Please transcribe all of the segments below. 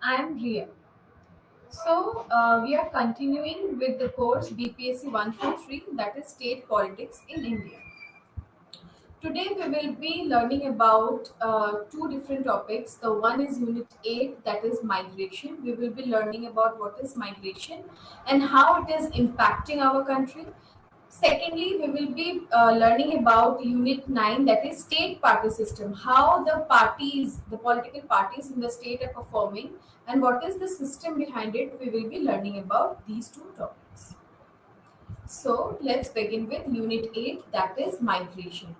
I am RIYA. We are continuing with the course BPSC 143, that is State Politics in India. Today we will be learning about two different topics. The one is Unit 8, that is migration. We will be learning about what is migration and how it is impacting our country. Secondly, we will be learning about Unit 9, that is state party system, how the political parties in the state are performing, and what is the system behind it. We will be learning about these two topics. So, let's begin with Unit 8, that is migration.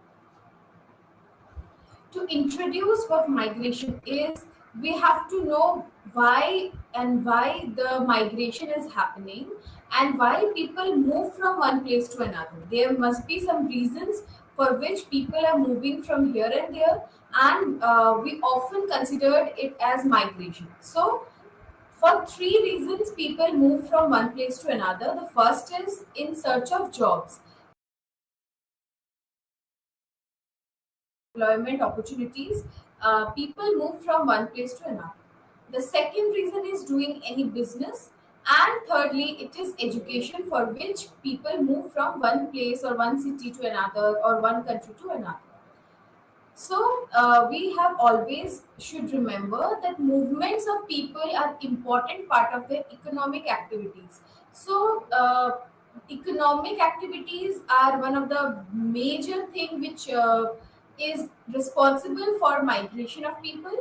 To introduce what migration is, we have to know why the migration is happening and why people move from one place to another. There must be some reasons for which people are moving from here and there, and we often considered it as migration. So, for three reasons, people move from one place to another. The first is in search of jobs, employment opportunities. People move from one place to another. The second reason is doing any business, and thirdly, it is education, for which people move from one place or one city to another or one country to another. So we have always should remember that movements of people are important part of their economic activities. So economic activities are one of the major thing which is responsible for migration of people.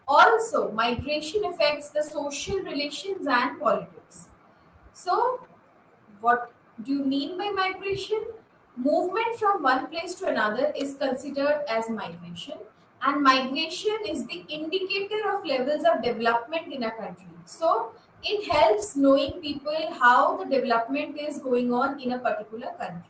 Also, migration affects the social relations and politics. So what do you mean by migration? Movement from one place to another is considered as migration, and migration is the indicator of levels of development in a country. So, it helps knowing people how the development is going on in a particular country.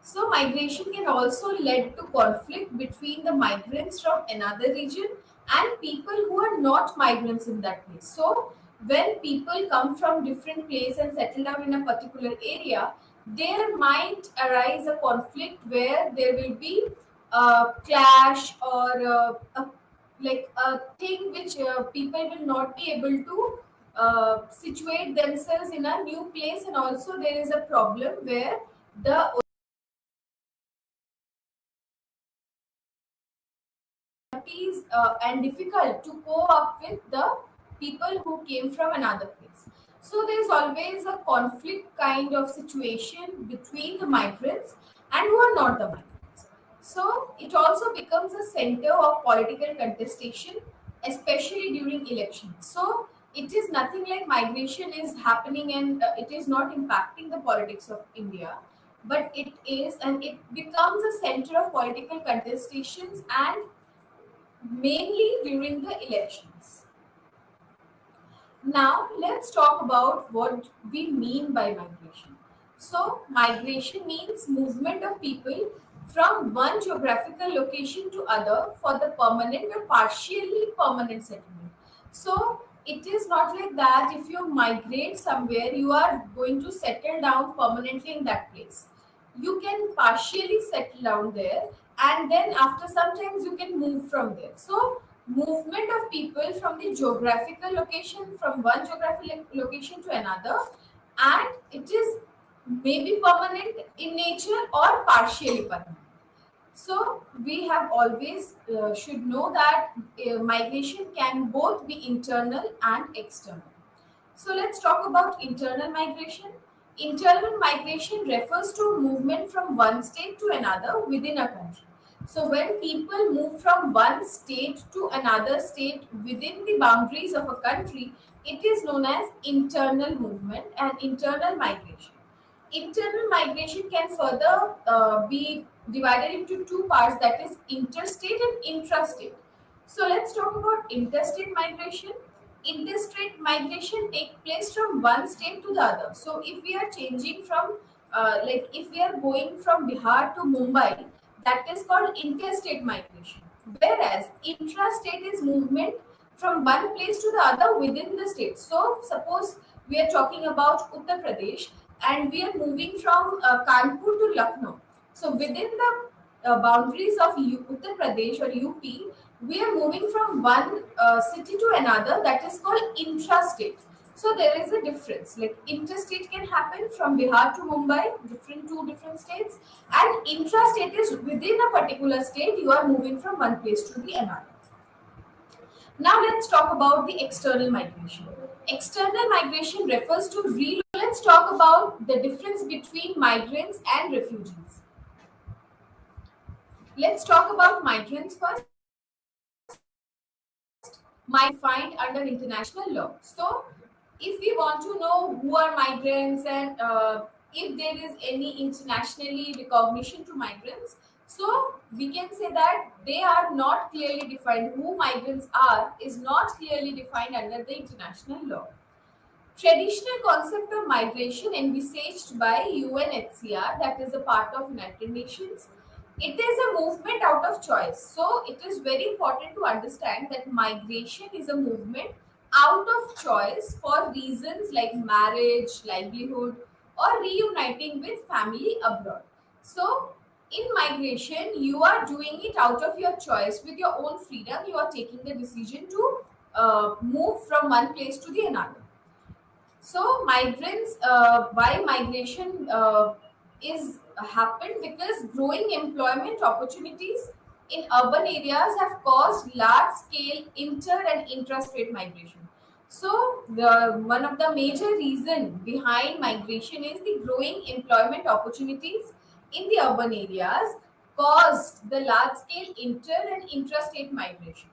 So, migration can also lead to conflict between the migrants from another region and people who are not migrants in that place. So, when people come from different place and settle down in a particular area, there might arise a conflict where there will be a clash or like a thing which people will not be able to situate themselves in a new place, and also there is a problem where the and difficult to co up with the people who came from another place. So there's always a conflict kind of situation between the migrants and who are not the migrants. So it also becomes a center of political contestation, especially during elections. So it is nothing like migration is happening and it is not impacting the politics of India, but it is, and it becomes a center of political contestations and mainly during the elections. Now, let's talk about what we mean by migration. So, migration means movement of people from one geographical location to other for the permanent or partially permanent settlement. So, it is not like that if you migrate somewhere, you are going to settle down permanently in that place. You can partially settle down there, and then after sometimes you can move from there. So, movement of people from the geographical location, from one geographical location to another, and it is maybe permanent in nature or partially permanent. So we have always should know that migration can both be internal and external. So let's talk about internal migration. Internal migration refers to movement from one state to another within a country. So when people move from one state to another state within the boundaries of a country, it is known as internal movement and internal migration. Internal migration can further be divided into two parts, that is interstate and intrastate. So let's talk about interstate migration. Interstate migration take place from one state to the other. So if we are changing from like if we are going from Bihar to Mumbai, that is called interstate migration. Whereas intrastate is movement from one place to the other within the state. So suppose we are talking about Uttar Pradesh and we are moving from Kanpur to Lucknow. So within the boundaries of Uttar Pradesh or UP, We are moving from one city to another, that is called intrastate. So there is a difference. Like interstate can happen from Bihar to Mumbai, different two different states, and intrastate is within a particular state. You are moving from one place to the another. Now let's talk about the external migration. External migration refers to let's talk about the difference between migrants and refugees. Let's talk about migrants first. Might find under international law. So, if we want to know who are migrants and if there is any internationally recognition to migrants, so we can say that they are not clearly defined. Who migrants are is not clearly defined under the international law. Traditional concept of migration envisaged by UNHCR, that is a part of United Nations, it is a movement out of choice. So it is very important to understand that migration is a movement out of choice for reasons like marriage, livelihood, or reuniting with family abroad. So in migration, you are doing it out of your choice with your own freedom. You are taking the decision to move from one place to the another. So migrants, why migration is happened because growing employment opportunities in urban areas have caused large scale inter and intrastate migration. So the one of the major reason behind migration is the growing employment opportunities in the urban areas caused the large scale inter and intrastate migration.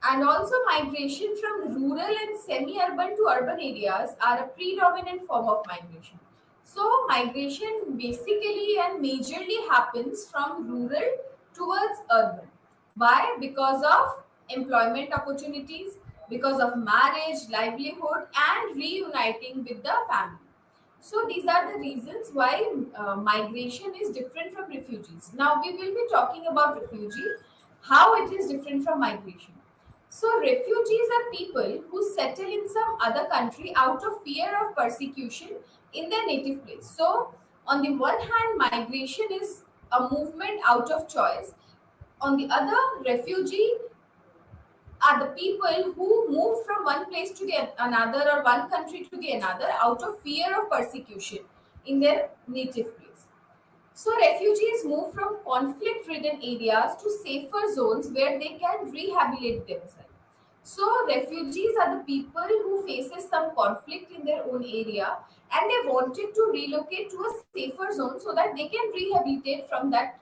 And also, migration from rural and semi urban to urban areas are a predominant form of migration. So, migration basically and majorly happens from rural towards urban. Why? Because of employment opportunities, because of marriage, livelihood, and reuniting with the family. So, these are the reasons why migration is different from refugees. Now, we will be talking about refugee, how it is different from migration. So, refugees are people who settle in some other country out of fear of persecution in their native place. So, on the one hand, migration is a movement out of choice. On the other, refugee are the people who move from one place to the another or one country to the another out of fear of persecution in their native place. So, refugees move from conflict ridden areas to safer zones where they can rehabilitate themselves. So, refugees are the people who faces some conflict in their own area and they wanted to relocate to a safer zone so that they can rehabilitate from that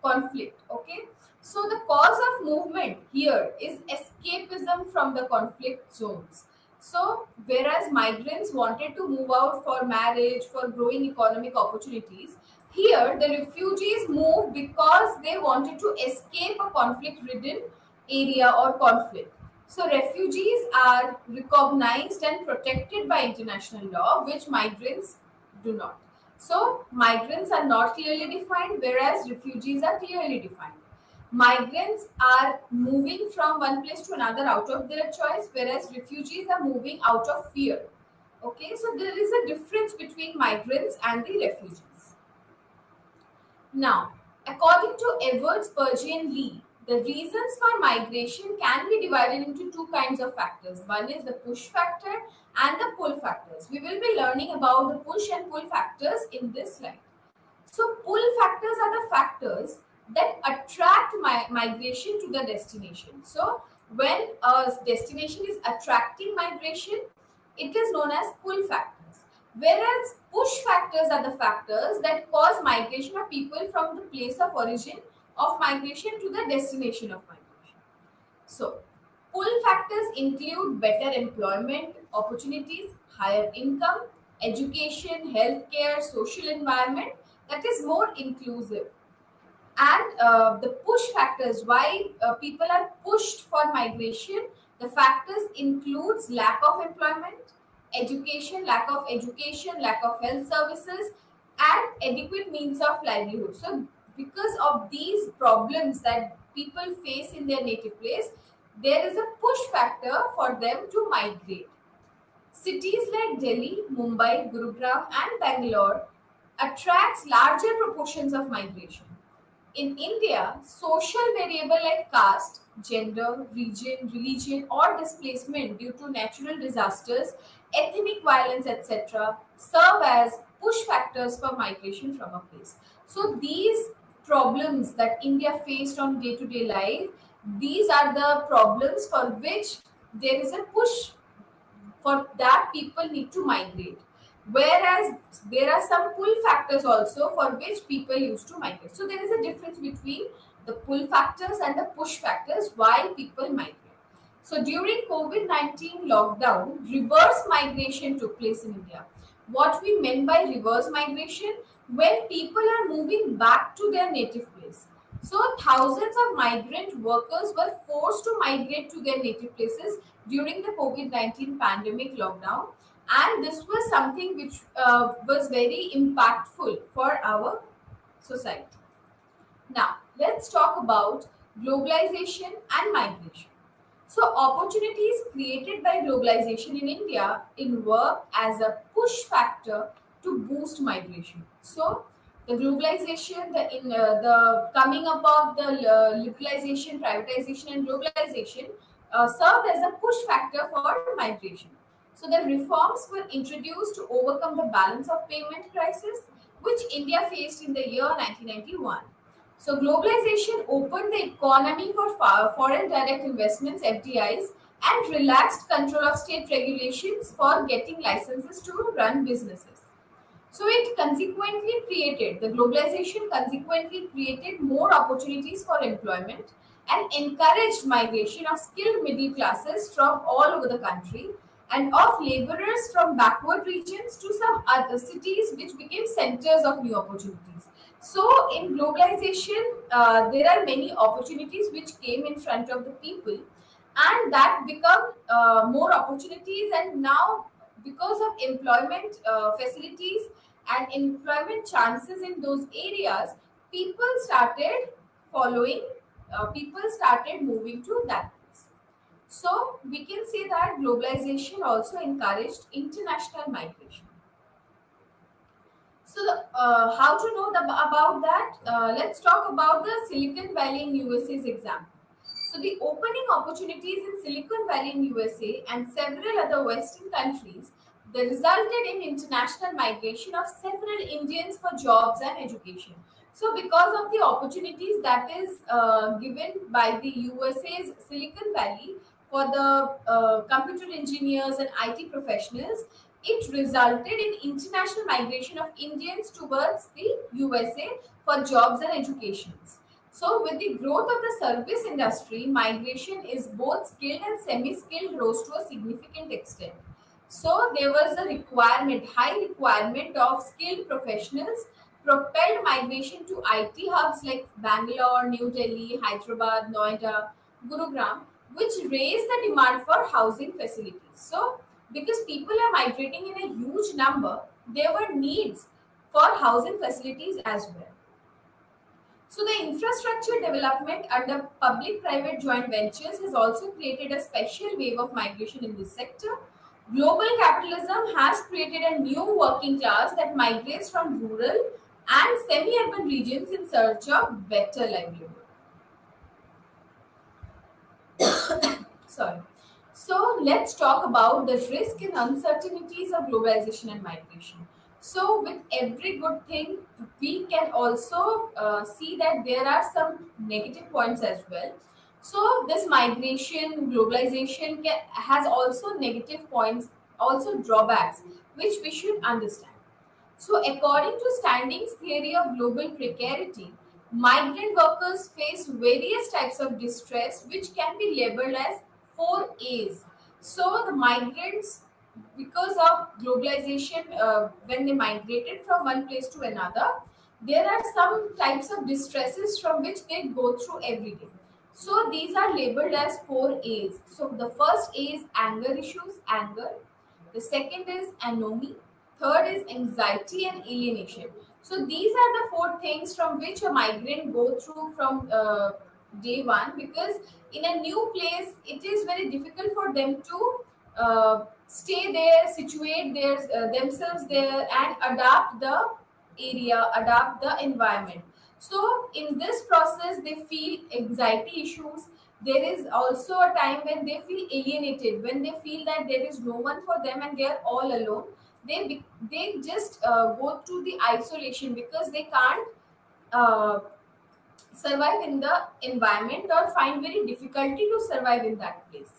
conflict. Okay. So, the cause of movement here is escapism from the conflict zones. So, whereas migrants wanted to move out for marriage, for growing economic opportunities, here the refugees move because they wanted to escape a conflict ridden area or conflict. So, refugees are recognized and protected by international law, which migrants do not. So, migrants are not clearly defined, whereas refugees are clearly defined. Migrants are moving from one place to another out of their choice, whereas refugees are moving out of fear. Okay, so there is a difference between migrants and the refugees. Now, according to Edwards, Purgey, and Lee, the reasons for migration can be divided into two kinds of factors. One is the push factor and the pull factors. We will be learning about the push and pull factors in this slide. So, pull factors are the factors that attract migration to the destination. So, when a destination is attracting migration, it is known as pull factors. Whereas push factors are the factors that cause migration of people from the place of origin of migration to the destination of migration. So, pull factors include better employment opportunities, higher income, education, healthcare, social environment that is more inclusive. And the push factors, why people are pushed for migration, the factors includes lack of employment, education, lack of health services, and adequate means of livelihood. So because of these problems that people face in their native place, there is a push factor for them to migrate. Cities like Delhi, Mumbai, Gurugram, and Bangalore attracts larger proportions of migration. in India, social variable like caste, gender, region, religion, or displacement due to natural disasters, ethnic violence, etc., serve as push factors for migration from a place. So these problems that India faced on day-to-day life, these are the problems for which there is a push for that people need to migrate, whereas there are some pull factors also for which people used to migrate. So there is a difference between the pull factors and the push factors why people migrate. So during COVID-19 lockdown, reverse migration took place in India. What we meant by reverse migration, when people are moving back to their native place. So thousands of migrant workers were forced to migrate to their native places during the COVID-19 pandemic lockdown. And this was something which was very impactful for our society. Now, let's talk about globalization and migration. So, opportunities created by globalization in India in work as a push factor to boost migration. So, the globalization, the coming up of the liberalization, privatization, and globalization served as a push factor for migration. So, the reforms were introduced to overcome the balance of payment crisis which India faced in the year 1991. So globalization opened the economy for foreign direct investments (FDIs) and relaxed control of state regulations for getting licenses to run businesses. So it consequently created, the globalization consequently created more opportunities for employment and encouraged migration of skilled middle classes from all over the country and of laborers from backward regions to some other cities which became centers of new opportunities. So in globalization, there are many opportunities which came in front of the people and that become more opportunities, and now because of employment facilities and employment chances in those areas, people started following, people started moving to that place. So we can say that globalization also encouraged international migration. So, how to know about that? Let's talk about the Silicon Valley in USA's example. So, the opening opportunities in Silicon Valley in USA and several other Western countries, they resulted in international migration of several Indians for jobs and education. So, because of the opportunities that is given by the USA's Silicon Valley for the computer engineers and IT professionals, it resulted in international migration of Indians towards the USA for jobs and educations. So, with the growth of the service industry, migration is both skilled and semi-skilled rose to a significant extent. So, there was a requirement, high requirement of skilled professionals, propelled migration to IT hubs like Bangalore, New Delhi, Hyderabad, Noida, Gurugram, which raised the demand for housing facilities. So, because people are migrating in a huge number, there were needs for housing facilities as well. So the infrastructure development under public-private joint ventures has also created a special wave of migration in this sector. Global capitalism has created a new working class that migrates from rural and semi-urban regions in search of better livelihood. Sorry. So let's talk about the risk and uncertainties of globalization and migration. So with every good thing, we can also see that there are some negative points as well. So this migration, globalization has also negative points, also drawbacks, which we should understand. So, according to Standing's theory of global precarity, migrant workers face various types of distress which can be labeled as 4 A's. So, the migrants, because of globalization, when they migrated from one place to another, there are some types of distresses from which they go through every day. So, these are labeled as 4 A's. So, the first A is anger issues, anger. The second is anomie. Third is anxiety and alienation. So these are the four things from which a migrant go through from day one, because in a new place it is very difficult for them to stay there, situate themselves there, and adapt the area, adapt the environment. So in this process, they feel anxiety issues. There is also a time when they feel alienated, when they feel that there is no one for them and they are all alone. They just go to the isolation because they can't uh, survive in the environment or find very difficulty to survive in that place.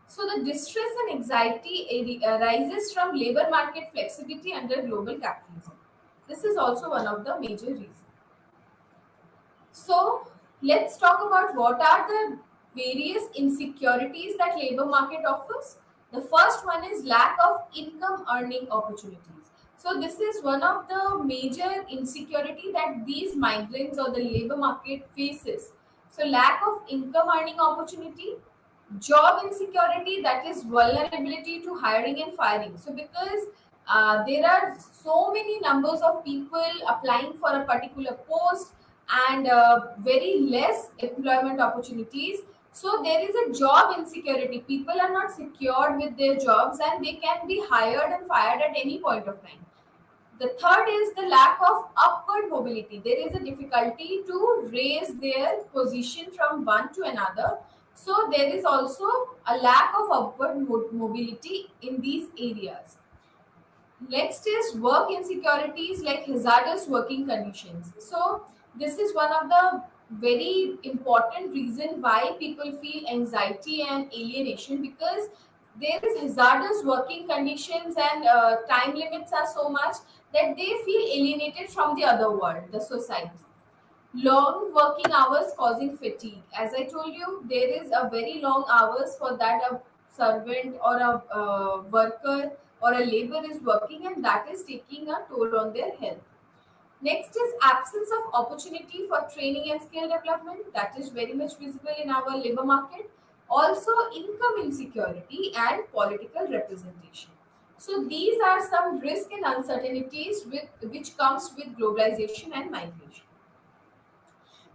So the distress and anxiety arises from labor market flexibility under global capitalism. This is also one of the major reasons. So let's talk about what are the various insecurities that labor market offers. The first one is lack of income earning opportunities. So this is one of the major insecurity that these migrants or the labor market faces. So lack of income earning opportunity, job insecurity, that is vulnerability to hiring and firing. So because there are so many numbers of people applying for a particular post and very less employment opportunities, so there is a job insecurity. People are not secured with their jobs and they can be hired and fired at any point of time. The third is the lack of upward mobility. There is a difficulty to raise their position from one to another. So there is also a lack of upward mobility in these areas. Next is work insecurities like hazardous working conditions. So this is one of the very important reason why people feel anxiety and alienation, because there is hazardous working conditions and time limits are so much that they feel alienated from the other world, the society. Long working hours causing fatigue. As I told you, there is a very long hours for that a servant or a worker or a labor is working, and that is taking a toll on their health. Next is absence of opportunity for training and skill development. That is very much visible in our labor market. Also, income insecurity and political representation. So these are some risks and uncertainties which comes with globalization and migration.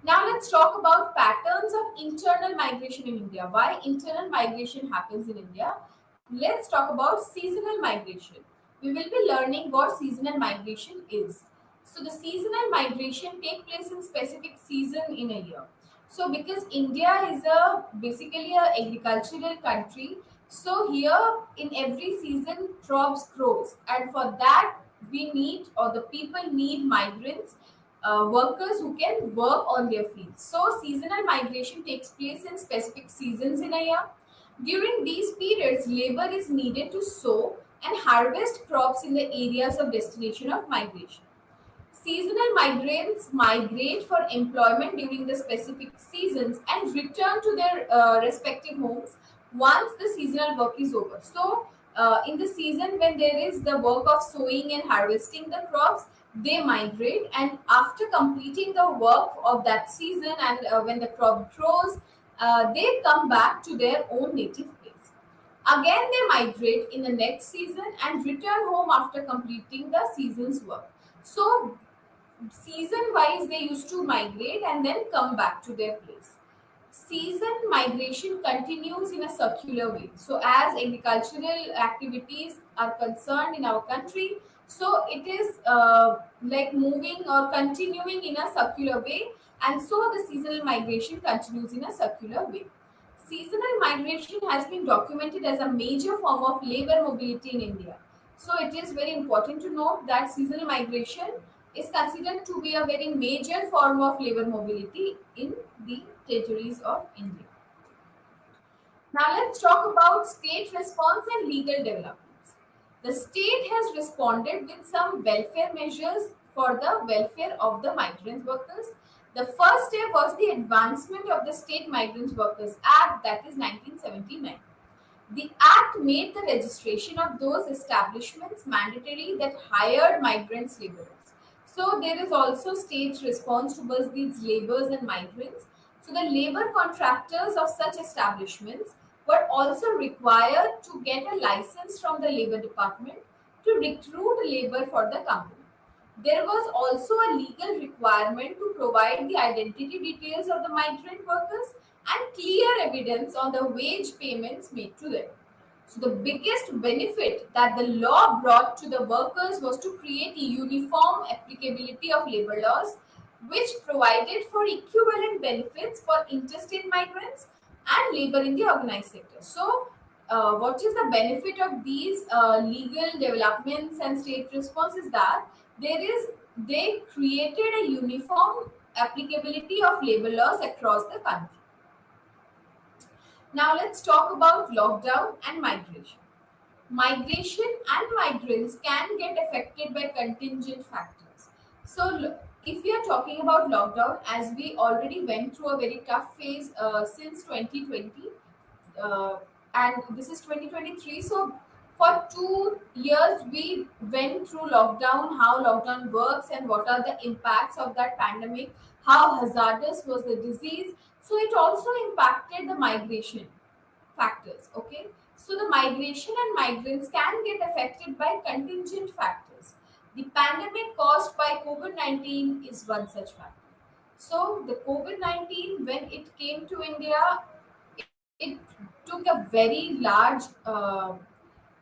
Now let's talk about patterns of internal migration in India. Why internal migration happens in India? Let's talk about seasonal migration. We will be learning what seasonal migration is. So the seasonal migration take place in specific season in a year. So because India is a basically a agricultural country, so here in every season crops grows, and for that we need, or the people need, migrants, workers who can work on their fields. So seasonal migration takes place in specific seasons in a year. During these periods, labor is needed to sow and harvest crops in the areas of destination of migration. Seasonal migrants migrate for employment during the specific seasons and return to their respective homes once the seasonal work is over. So, in the season when there is the work of sowing and harvesting the crops, they migrate, and after completing the work of that season and when the crop grows, they come back to their own native place. Again, they migrate in the next season and return home after completing the season's work. So season wise they used to migrate and then come back to their place. Season migration continues in a circular way. So as agricultural activities are concerned in our country, so it is like moving or continuing in a circular way, and so the seasonal migration continues in a circular way. Seasonal migration has been documented as a major form of labor mobility in India. So it is very important to note that seasonal migration is considered to be a very major form of labor mobility in the territories of India. Now let's talk about state response and legal developments. The state has responded with some welfare measures for the welfare of the migrant workers. The first step was the advancement of the State Migrant Workers Act, that is 1979. The act made the registration of those establishments mandatory that hired migrants laborers. So there is also state response towards these laborers and migrants. So the labor contractors of such establishments were also required to get a license from the labor department to recruit labor for the company. There was also a legal requirement to provide the identity details of the migrant workers and clear evidence on the wage payments made to them. So the biggest benefit that the law brought to the workers was to create a uniform applicability of labor laws which provided for equivalent benefits for interstate migrants and labor in the organized sector. So, what is the benefit of these legal developments and state response is that they created a uniform applicability of labor laws across the country. Now let's talk about lockdown and migration. Migration and migrants can get affected by contingent factors. So, if we are talking about lockdown, as we already went through a very tough phase since 2020, uh, and this is 2023. So, for 2 years, we went through lockdown, how lockdown works, and what are the impacts of that pandemic, how hazardous was the disease. So, it also impacted the migration factors. Okay, so the migration and migrants can get affected by contingent factors. The pandemic caused by COVID-19 is one such factor. So the COVID-19, when it came to India, it took a very large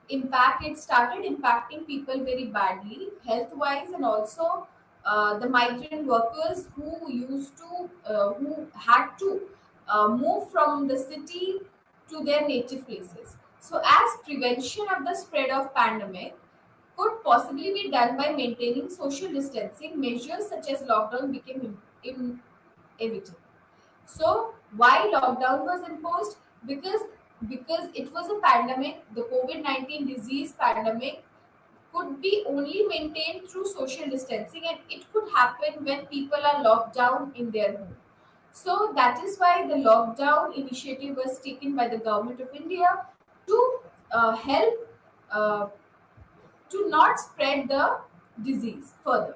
impact. It started impacting people very badly health wise, and also the migrant workers who used to who had to move from the city to their native places. So as prevention of the spread of pandemic could possibly be done by maintaining social distancing, measures such as lockdown became inevitable. So why lockdown was imposed? Because it was a pandemic. The COVID-19 disease pandemic could be only maintained through social distancing, and it could happen when people are locked down in their home. So that is why the lockdown initiative was taken by the government of India to help uh, to not spread the disease further.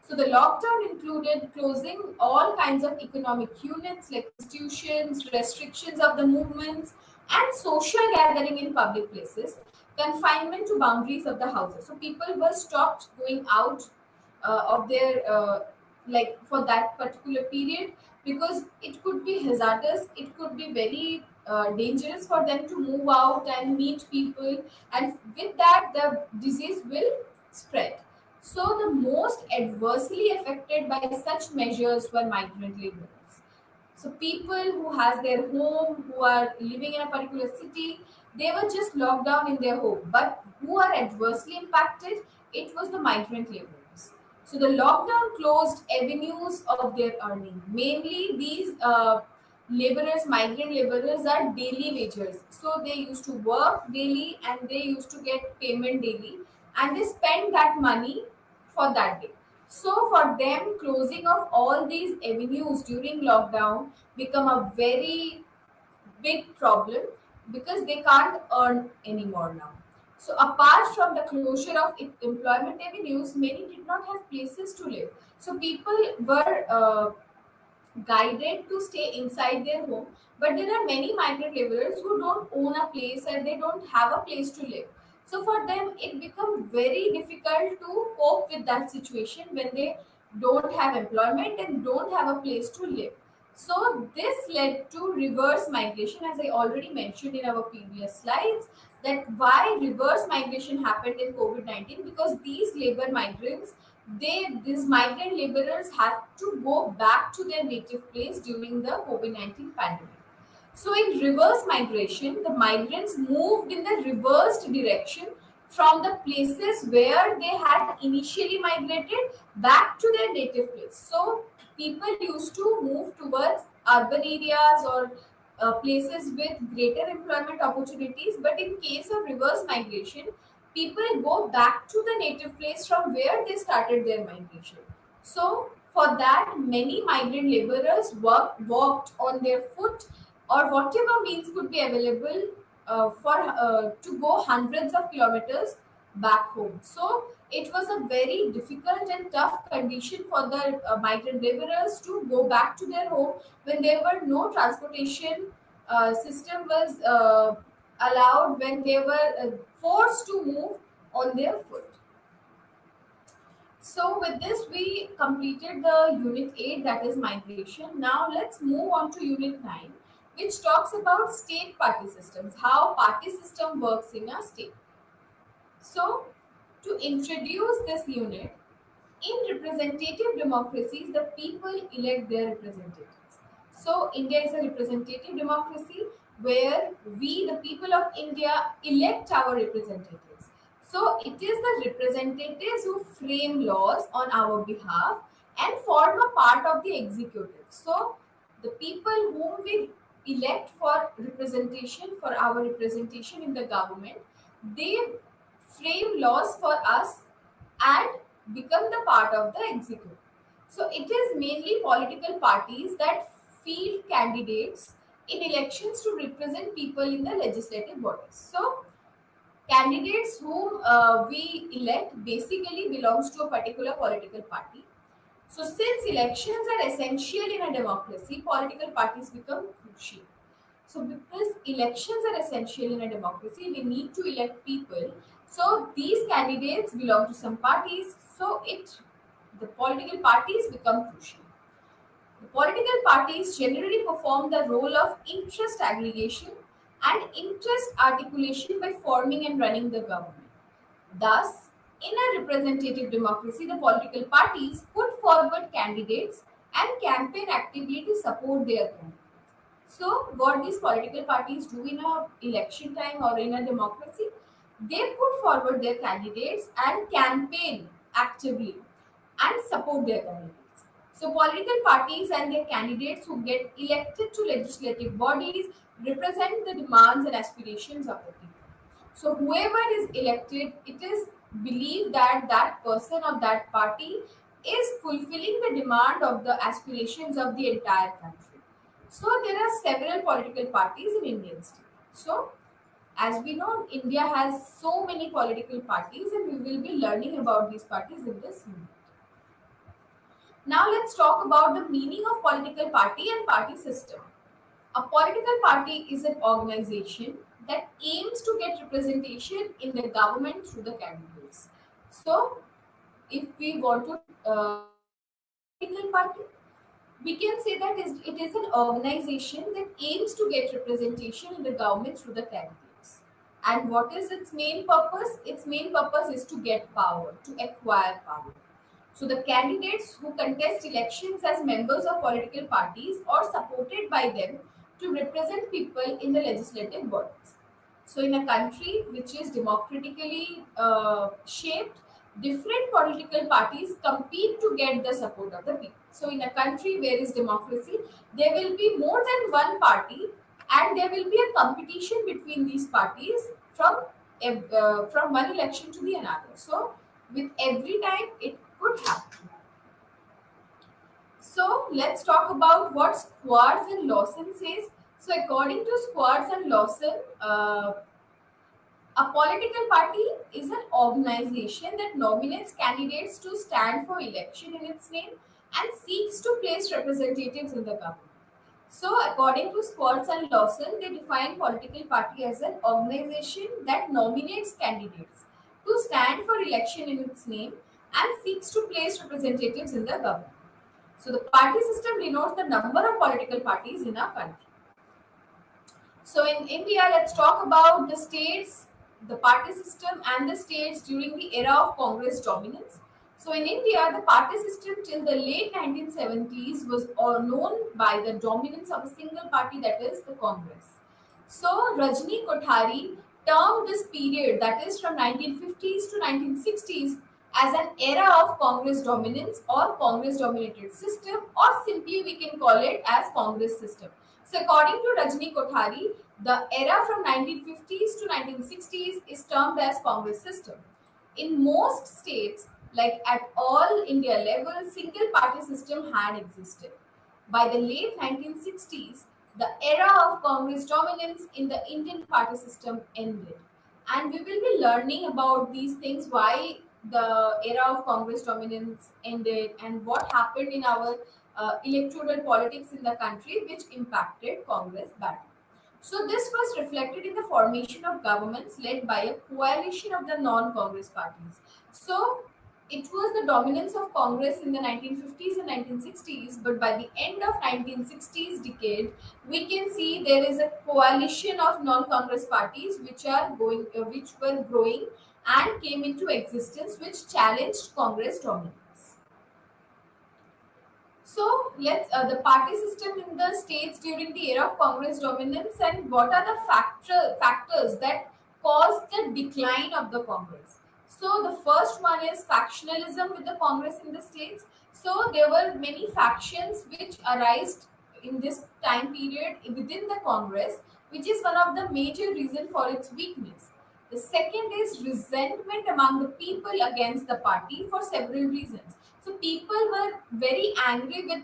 So the lockdown included closing all kinds of economic units like institutions, restrictions of the movements, and social gathering in public places, confinement to boundaries of the houses. So people were stopped going out of their like for that particular period, because it could be hazardous, it could be very dangerous for them to move out and meet people, and with that the disease will spread. So the most adversely affected by such measures were migrant laborers. So people who has their home, who are living in a particular city, they were just locked down in their home. But who are adversely impacted? It was the migrant laborers. So the lockdown closed avenues of their earning. Mainly these laborers, migrant laborers, are daily wagers. So they used to work daily and they used to get payment daily, and they spend that money for that day. So for them, closing of all these avenues during lockdown become a very big problem, because they can't earn anymore now. So apart from the closure of employment avenues, many did not have places to live. So people were guided to stay inside their home, but there are many migrant laborers who don't own a place and they don't have a place to live. So for them it becomes very difficult to cope with that situation when they don't have employment and don't have a place to live. So this led to reverse migration, as I already mentioned in our previous slides, that why reverse migration happened in COVID-19, because these labor migrants, these migrant laborers had to go back to their native place during the COVID-19 pandemic. So in reverse migration, the migrants moved in the reversed direction from the places where they had initially migrated back to their native place. So people used to move towards urban areas or places with greater employment opportunities. But in case of reverse migration, people go back to the native place from where they started their migration. So for that, many migrant laborers walked on their foot or whatever means could be available for to go hundreds of kilometers back home. So it was a very difficult and tough condition for the migrant laborers to go back to their home when there were no transportation system was allowed, when they were forced to move on their foot. So with this, we completed the unit 8, that is migration. Now let's move on to unit 9, which talks about state party systems, how party system works in a state. So to introduce this unit, In representative democracies, the people elect their representatives. So, India is a representative democracy where we, the people of India, elect our representatives. So, it is the representatives who frame laws on our behalf and form a part of the executive. So, the people whom we elect for representation, for our representation in the government, they frame laws for us and become the part of the executive. So it is mainly political parties that field candidates in elections to represent people in the legislative bodies. So candidates whom we elect basically belongs to a particular political party. So since elections are essential in a democracy, political parties become crucial. So because elections are essential in a democracy, we need to elect people. So these candidates belong to some parties. So the political parties become crucial. The political parties generally perform the role of interest aggregation and interest articulation by forming and running the government. Thus, in a representative democracy, the political parties put forward candidates and campaign actively to support their candidates. So, what these political parties do in a election time or in a democracy, they put forward their candidates and campaign actively and support their candidates. So, political parties and their candidates who get elected to legislative bodies represent the demands and aspirations of the people. So, whoever is elected, it is believed that that person of that party is fulfilling the demand of the aspirations of the entire country. So, there are several political parties in Indian state. So, as we know, India has so many political parties, and we will be learning about these parties in this unit. Now, let's talk about the meaning of political party and party system. A political party is an organization that aims to get representation in the government through the candidates. So, if we want to define a political party, we can say that it is an organization that aims to get representation in the government through the candidates. And what is its main purpose? Its main purpose is to get power, to acquire power. So the candidates who contest elections as members of political parties or supported by them to represent people in the legislative bodies. So in a country which is democratically shaped, different political parties compete to get the support of the people. So in a country where is democracy, there will be more than one party, and there will be a competition between these parties from one election to the another. So with every time it could happen. So let's talk about what Squads and Lawson says. So according to Squads and Lawson, a political party is an organization that nominates candidates to stand for election in its name and seeks to place representatives in the government. So, according to Squads and Lawson, they define political party as an organization that nominates candidates to stand for election in its name and seeks to place representatives in the government. So, the party system denotes the number of political parties in our country. So in India, let's talk about the states, the party system, and the states during the era of Congress dominance. So in India, the party system till the late 1970s was known by the dominance of a single party, that is the Congress. So Rajni Kothari termed this period, that is from 1950s to 1960s, as an era of Congress dominance or Congress dominated system, or simply we can call it as Congress system. So according to Rajni Kothari, the era from 1950s to 1960s is termed as Congress system. In most states, like at all India level, single party system had existed. By the late 1960s, the era of Congress dominance in the Indian party system ended. And we will be learning about these things, why the era of Congress dominance ended and what happened in our electoral politics in the country which impacted Congress badly. So this was reflected in the formation of governments led by a coalition of the non-Congress parties. So it was the dominance of Congress in the 1950s and 1960s, but by the end of 1960s decade, we can see there is a coalition of non-Congress parties which were growing and came into existence, which challenged Congress dominance. So let's the party system in the states during the era of Congress dominance, and what are the factors that caused the decline of the Congress. So the first one is factionalism with the Congress in the states. So there were many factions which arose in this time period within the Congress, which is one of the major reasons for its weakness. The second is resentment among the people against the party for several reasons. So people were very angry with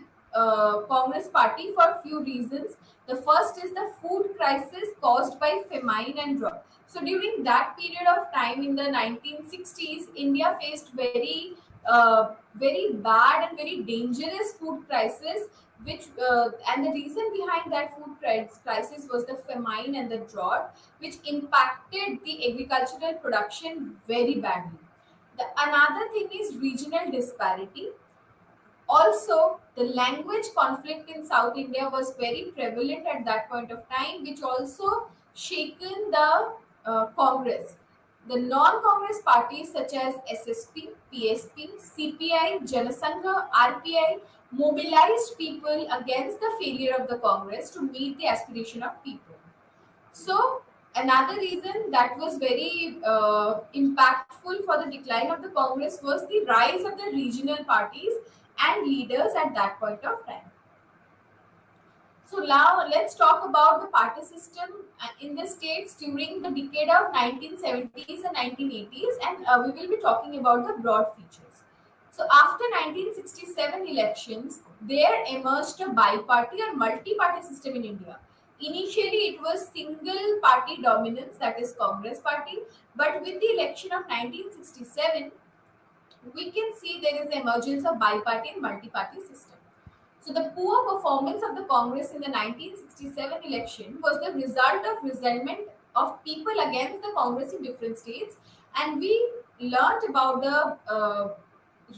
Congress party for a few reasons. The first is the food crisis caused by famine and drought. So during that period of time in the 1960s, India faced very bad and very dangerous food crisis. Which and the reason behind that food crisis was the famine and the drought, which impacted the agricultural production very badly. Another thing is regional disparity. Also, the language conflict in South India was very prevalent at that point of time, which also shaken the Congress. The non-Congress parties such as SSP, PSP, CPI, Janasangha, RPI mobilized people against the failure of the Congress to meet the aspiration of people. So another reason that was very impactful for the decline of the Congress was the rise of the regional parties and leaders at that point of time. So now let's talk about the party system in the states during the decade of 1970s and 1980s, and we will be talking about the broad features. So after 1967 elections, there emerged a bi-party or multi-party system in India. Initially, it was single party dominance, that is Congress party, but with the election of 1967, we can see there is the emergence of bi-party and multi-party system. So the poor performance of the Congress in the 1967 election was the result of resentment of people against the Congress in different states, and we learnt about the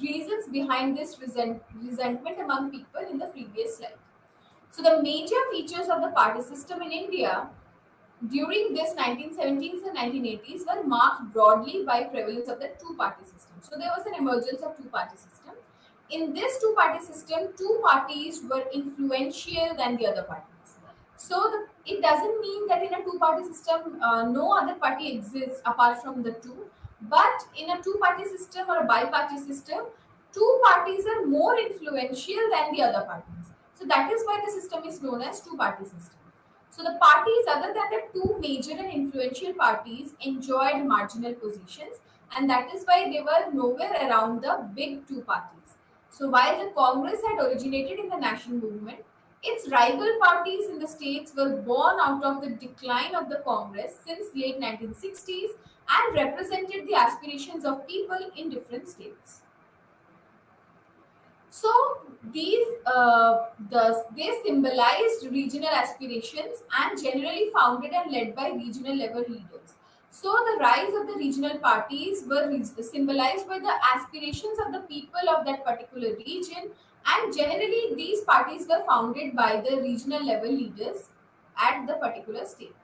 reasons behind this resentment among people in the previous slide. So the major features of the party system in India during this 1970s and 1980s were marked broadly by prevalence of the two-party system. So there was an emergence of two-party system. In this two-party system, two parties were influential than the other parties. So it doesn't mean that in a two-party system, no other party exists apart from the two. But in a two-party system or a bi-party system, two parties are more influential than the other parties. So that is why the system is known as two-party system. So the parties other than the two major and influential parties enjoyed marginal positions, and that is why they were nowhere around the big two parties. So while the Congress had originated in the national movement, its rival parties in the states were born out of the decline of the Congress since late 1960s and represented the aspirations of people in different states. So they symbolized regional aspirations and generally founded and led by regional level leaders. So the rise of the regional parties were symbolized by the aspirations of the people of that particular region, and generally these parties were founded by the regional level leaders at the particular state.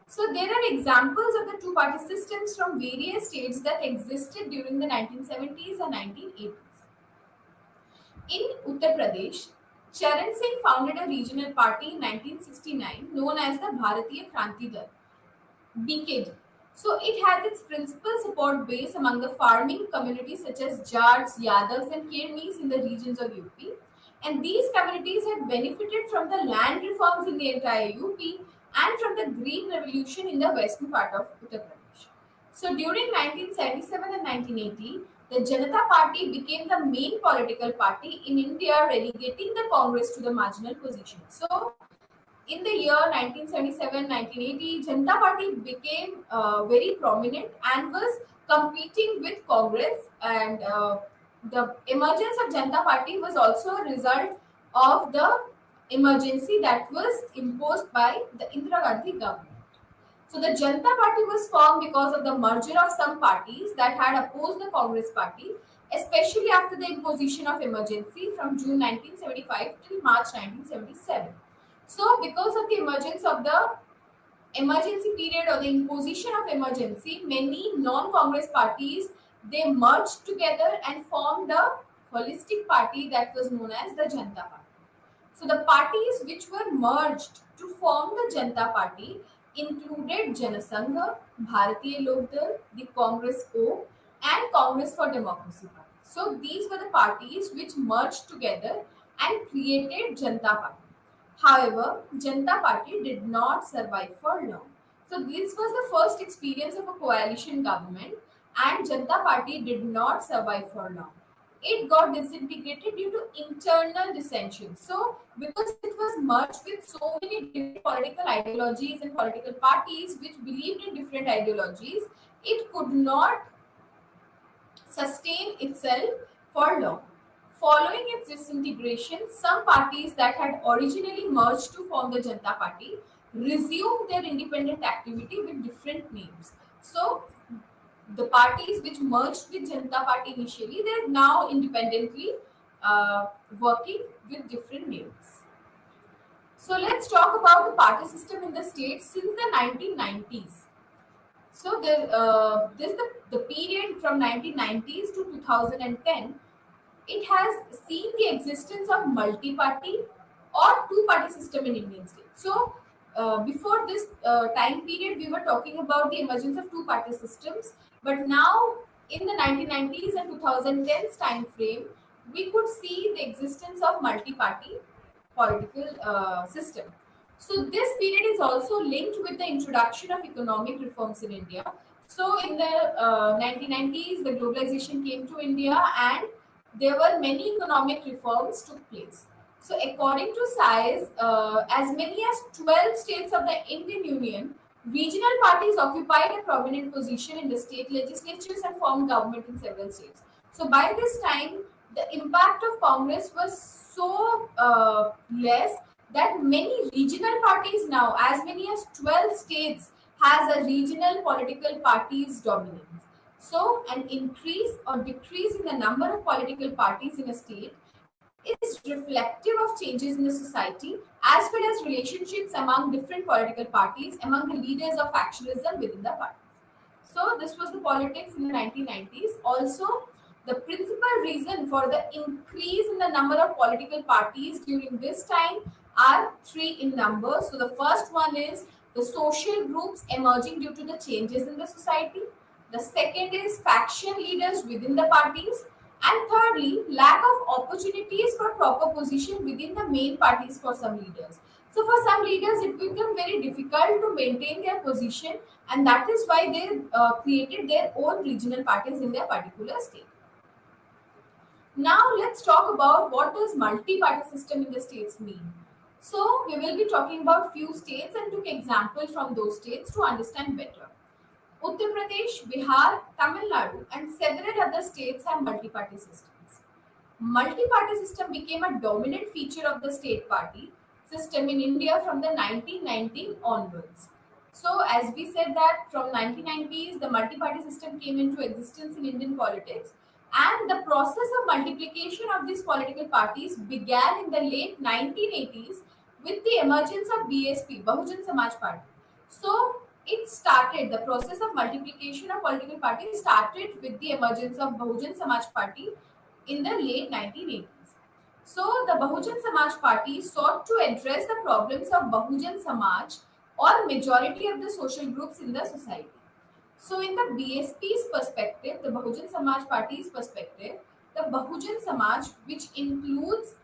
So there are examples of the two-party systems from various states that existed during the 1970s and 1980s. In Uttar Pradesh, Charan Singh founded a regional party in 1969 known as the Bharatiya Kranti Dal, BKD. So it has its principal support base among the farming communities such as Jats, Yadavs and Kirmis in the regions of UP. And these communities had benefited from the land reforms in the entire UP and from the Green Revolution in the western part of Uttar Pradesh. So during 1977 and 1980, the Janata Party became the main political party in India, relegating the Congress to the marginal position. So in the year 1977-1980, Janata Party became very prominent and was competing with Congress, and the emergence of Janata Party was also a result of the emergency that was imposed by the Indira Gandhi government. So the Janata Party was formed because of the merger of some parties that had opposed the Congress party, especially after the imposition of emergency from June 1975 till March 1977. So because of the emergence of the emergency period or the imposition of emergency, many non-Congress parties, they merged together and formed a holistic party that was known as the Janata Party. So the parties which were merged to form the Janata Party included Janasangha, Bharatiya Lok Dal, the Congress O, and Congress for Democracy Party. So these were the parties which merged together and created Janata Party. However, Janata Party did not survive for long. So this was the first experience of a coalition government, and Janata Party did not survive for long. It got disintegrated due to internal dissension. So, because it was merged with so many different political ideologies and political parties which believed in different ideologies, it could not sustain itself for long. Following its disintegration, some parties that had originally merged to form the Janata Party resumed their independent activity with different names. So, the parties which merged with Janata Party initially, they're now independently working with different names. So let's talk about the party system in the state since the 1990s. So this is the period from 1990s to 2010. It has seen the existence of multi-party or two-party system in Indian states. So before this time period, we were talking about the emergence of two-party systems, but now in the 1990s and 2010s time frame, we could see the existence of multi-party political system. So this period is also linked with the introduction of economic reforms in India. So in the 1990s, the globalization came to India and there were many economic reforms took place. So according to size, as many as 12 states of the Indian Union, regional parties occupied a prominent position in the state legislatures and formed government in several states. So by this time, the impact of Congress was so less that many regional parties now, as many as 12 states, has a regional political parties dominance. So an increase or decrease in the number of political parties in a state is reflective of changes in the society as well as relationships among different political parties among the leaders of factionalism within the parties. So this was the politics in the 1990s. Also, the principal reason for the increase in the number of political parties during this time are three in number. So the first one is the social groups emerging due to the changes in the society. The second is faction leaders within the parties. And thirdly, lack of opportunities for proper position within the main parties for some leaders. So for some leaders, it became very difficult to maintain their position, and that is why they created their own regional parties in their particular state. Now let's talk about what does multi-party system in the states mean. So we will be talking about few states and took examples from those states to understand better. Uttar Pradesh, Bihar, Tamil Nadu, and several other states have multi-party systems. Multi-party system became a dominant feature of the state party system in India from the 1990 onwards. So, as we said that from 1990s, the multi-party system came into existence in Indian politics, and the process of multiplication of these political parties began in the late 1980s with the emergence of BSP, Bahujan Samaj Party. So, the process of multiplication of political parties started with the emergence of Bahujan Samaj Party in the late 1980s. So the Bahujan Samaj Party sought to address the problems of Bahujan Samaj or majority of the social groups in the society. So in the BSP's perspective, the Bahujan Samaj Party's perspective, the Bahujan Samaj, which includes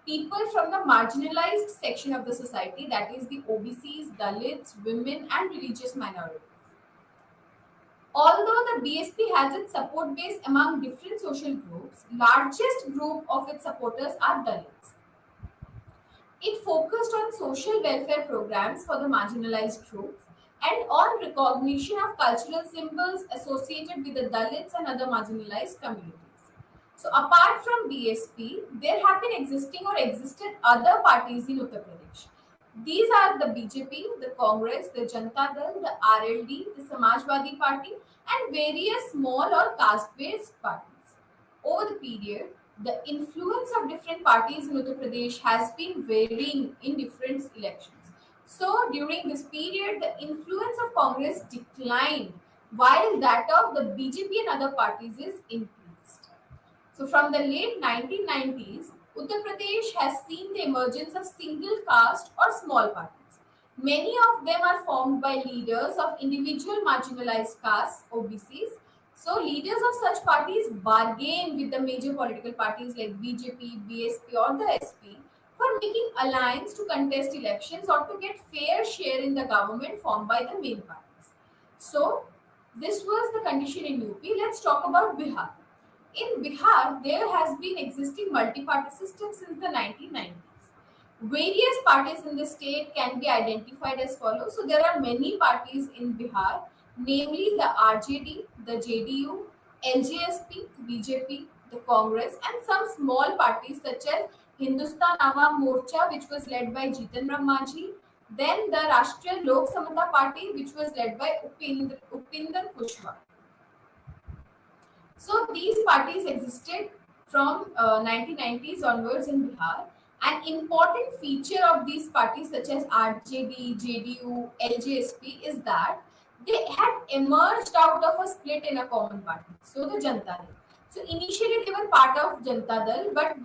people from the marginalized section of the society, that is the OBCs, Dalits, women, and religious minorities. Although the BSP has its support base among different social groups, largest group of its supporters are Dalits. It focused on social welfare programs for the marginalized groups and on recognition of cultural symbols associated with the Dalits and other marginalized communities. So apart from BSP, there have been existing or existed other parties in Uttar Pradesh. These are the BJP, the Congress, the Janata Dal, the RLD, the Samajwadi Party, and various small or caste-based parties. Over the period, the influence of different parties in Uttar Pradesh has been varying in different elections. So during this period, the influence of Congress declined while that of the BJP and other parties is increased. So from the late 1990s, Uttar Pradesh has seen the emergence of single caste or small parties. Many of them are formed by leaders of individual marginalized castes, OBCs. So, leaders of such parties bargain with the major political parties like BJP, BSP, or the SP for making alliance to contest elections or to get fair share in the government formed by the main parties. So, this was the condition in UP. Let's talk about Bihar. In Bihar, there has been existing multi-party system since the 1990s. Various parties in the state can be identified as follows. So there are many parties in Bihar, namely the RJD, the JDU, LJSP, BJP, the Congress, and some small parties such as Hindustan Awam Morcha, which was led by Jitan Ram Manjhi, then the Rashtriya Lok Samata Party, which was led by Upinder Kushwaha. So these parties existed from 1990s onwards in Bihar. An important feature of these parties such as RJD, JDU, LJSP is that they had emerged out of a split in a common party. So the Janata Dal. So initially they were part of Janata Dal, but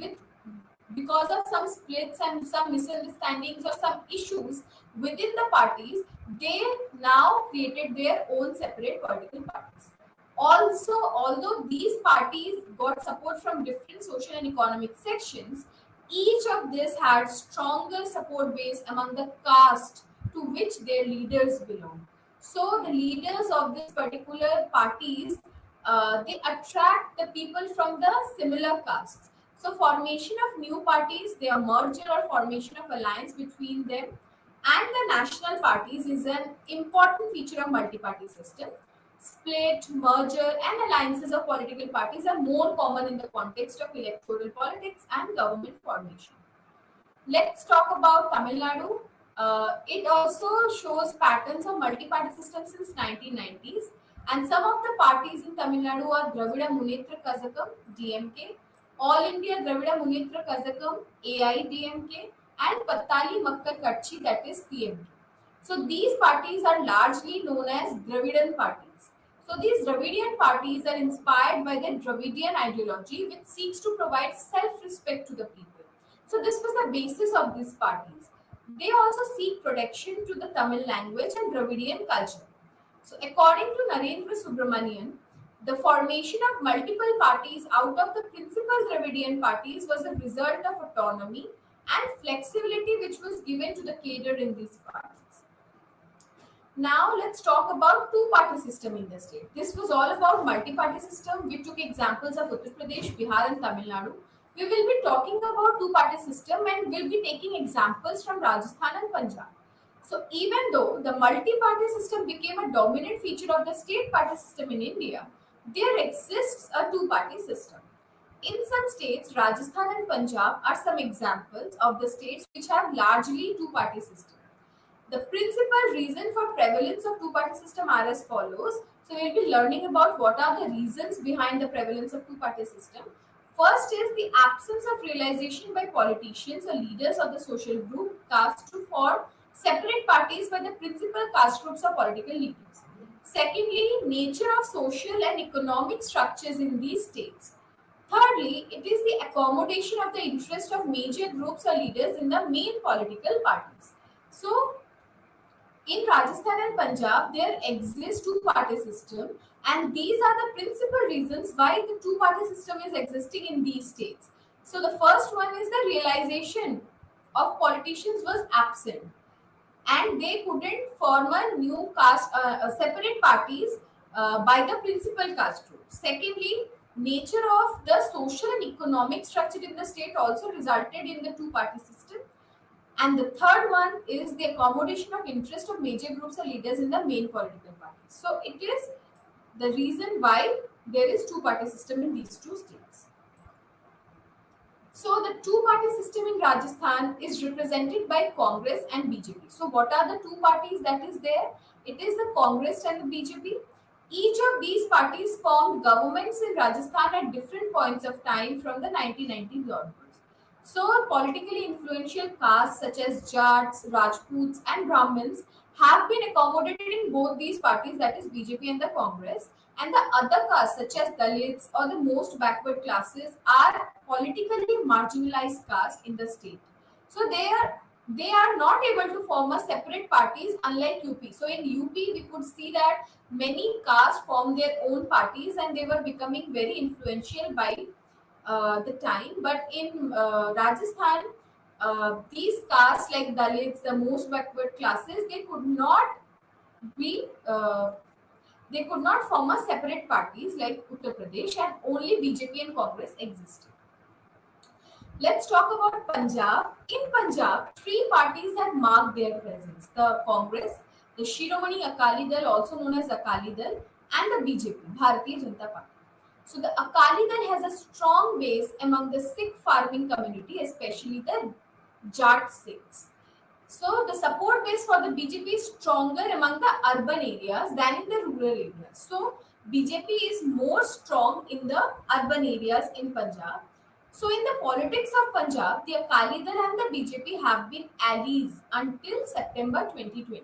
because of some splits and some misunderstandings or some issues within the parties, they now created their own separate political parties. Also, although these parties got support from different social and economic sections, each of this had stronger support base among the caste to which their leaders belong. So the leaders of this particular parties, they attract the people from the similar castes. So formation of new parties, their merger or formation of alliance between them and the national parties is an important feature of multi-party system. Split, merger, and alliances of political parties are more common in the context of electoral politics and government formation. Let's talk about Tamil Nadu. It also shows patterns of multi-party system since 1990s, and some of the parties in Tamil Nadu are Dravida Munnetra Kazhagam (DMK), All India Dravida Munnetra Kazhagam (AIDMK), and Pattali Makkar Katchi, that is PMK. So these parties are largely known as Dravidian parties. So these Dravidian parties are inspired by the Dravidian ideology, which seeks to provide self-respect to the people. So this was the basis of these parties. They also seek protection to the Tamil language and Dravidian culture. So according to Narendra Subramanian, the formation of multiple parties out of the principal Dravidian parties was a result of autonomy and flexibility which was given to the cadre in these parties. Now let's talk about two-party system in the state. This was all about multi-party system. We took examples of Uttar Pradesh, Bihar and Tamil Nadu. We will be talking about two-party system and we'll be taking examples from Rajasthan and Punjab. So even though the multi-party system became a dominant feature of the state party system in India, there exists a two-party system. In some states, Rajasthan and Punjab are some examples of the states which have largely two-party system. The principal reason for prevalence of two-party system are as follows. So we'll be learning about what are the reasons behind the prevalence of two-party system. First is the absence of realization by politicians or leaders of the social group caste to form separate parties by the principal caste groups or political leaders. Secondly, nature of social and economic structures in these states. Thirdly, it is the accommodation of the interest of major groups or leaders in the main political parties. So, in Rajasthan and Punjab, there exists two-party system, and these are the principal reasons why the two-party system is existing in these states. So the first one is the realization of politicians was absent, and they couldn't form a new caste, separate parties by the principal caste group. Secondly, nature of the social and economic structure in the state also resulted in the two-party system. And the third one is the accommodation of interest of major groups or leaders in the main political parties. So it is the reason why there is two-party system in these two states. So the two-party system in Rajasthan is represented by Congress and BJP. So what are the two parties that is there? It is the Congress and the BJP. Each of these parties formed governments in Rajasthan at different points of time from the 1990s onwards. So, politically influential castes such as Jats, Rajputs, and Brahmins have been accommodated in both these parties, that is BJP and the Congress. And the other castes, such as Dalits or the most backward classes, are politically marginalized castes in the state. So they are not able to form a separate parties unlike UP. So in UP, we could see that many castes formed their own parties and they were becoming very influential by the time. But in Rajasthan, these castes like Dalits, the most backward classes, be uh, they could not form a separate parties like Uttar Pradesh, and only BJP and Congress existed. Let's talk about Punjab. In Punjab, three parties have marked their presence: the Congress, the Shiromani Akali Dal, also known as Akali Dal, and the BJP, Bharatiya Janata Party. So the Akali Dal has a strong base among the Sikh farming community, especially the Jat Sikhs. So the support base for the BJP is stronger among the urban areas than in the rural areas. So BJP is more strong in the urban areas in Punjab. So in the politics of Punjab, the Akali Dal and the BJP have been allies until September 2020.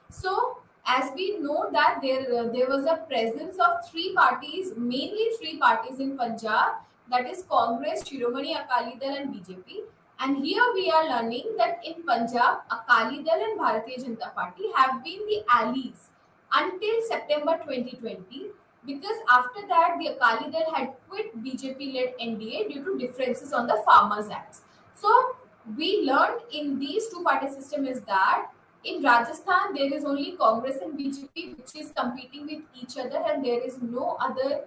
So as we know that there was a presence of three parties, mainly three parties in Punjab, that is Congress, Shiromani Akali Dal and BJP. And here we are learning that in Punjab, Akali Dal and Bharatiya Janata Party have been the allies until September 2020, because after that the Akali Dal had quit BJP-led NDA due to differences on the Farmers Acts. So we learned in these two-party system is that in Rajasthan there is only Congress and BJP which is competing with each other, and there is no other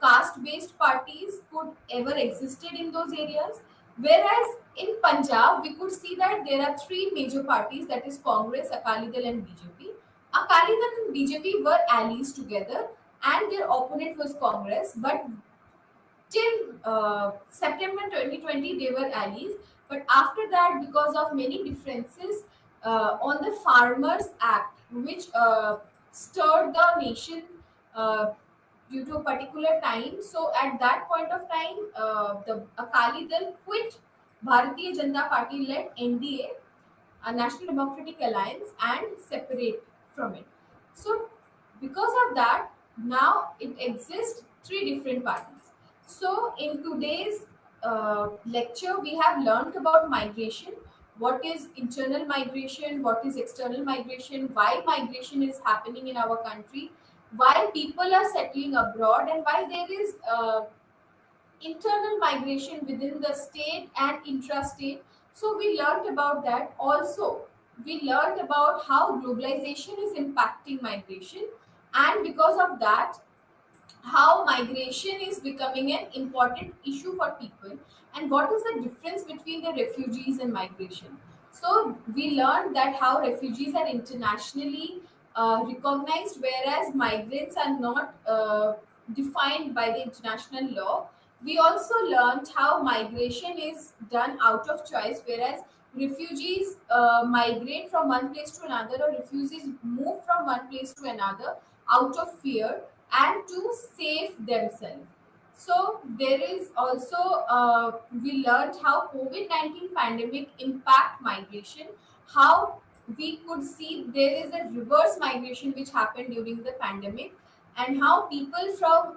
caste-based parties could ever existed in those areas. Whereas in Punjab, we could see that there are three major parties, that is Congress, Akali Dal, and BJP. Akali Dal and BJP were allies together, and their opponent was Congress. But till September 2020, they were allies. But after that, because of many differences on the Farmers Act, which stirred the nation uh, due to a particular time. So at that point of time, the Akali Dal quit Bharatiya Janata Party led NDA, a National Democratic Alliance, and separate from it. So because of that, now it exists three different parties. So in today's lecture, we have learned about migration. What is internal migration? What is external migration? Why migration is happening in our country? Why people are settling abroad, and why there is internal migration within the state and intrastate. So we learned about that. Also, we learned about how globalization is impacting migration, and because of that, how migration is becoming an important issue for people, and what is the difference between the refugees and migration. So we learned that how refugees are internationally recognized, whereas migrants are not defined by the international law. We also learned how migration is done out of choice, whereas refugees migrate from one place to another, or refugees move from one place to another out of fear and to save themselves. So there is also we learned how COVID-19 pandemic impact migration, how we could see there is a reverse migration which happened during the pandemic, and how people from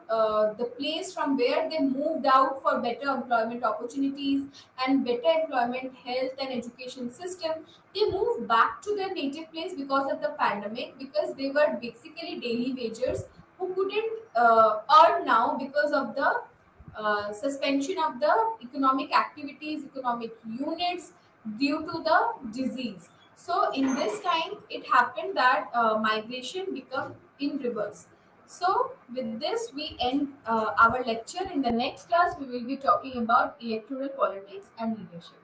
the place from where they moved out for better employment opportunities and better employment, health and education system, they moved back to their native place because of the pandemic, because they were basically daily wagers who couldn't earn now because of the suspension of the economic activities, economic units due to the disease. So in this time, it happened that migration become in reverse. So with this, we end our lecture. In the next class, we will be talking about electoral politics and leadership.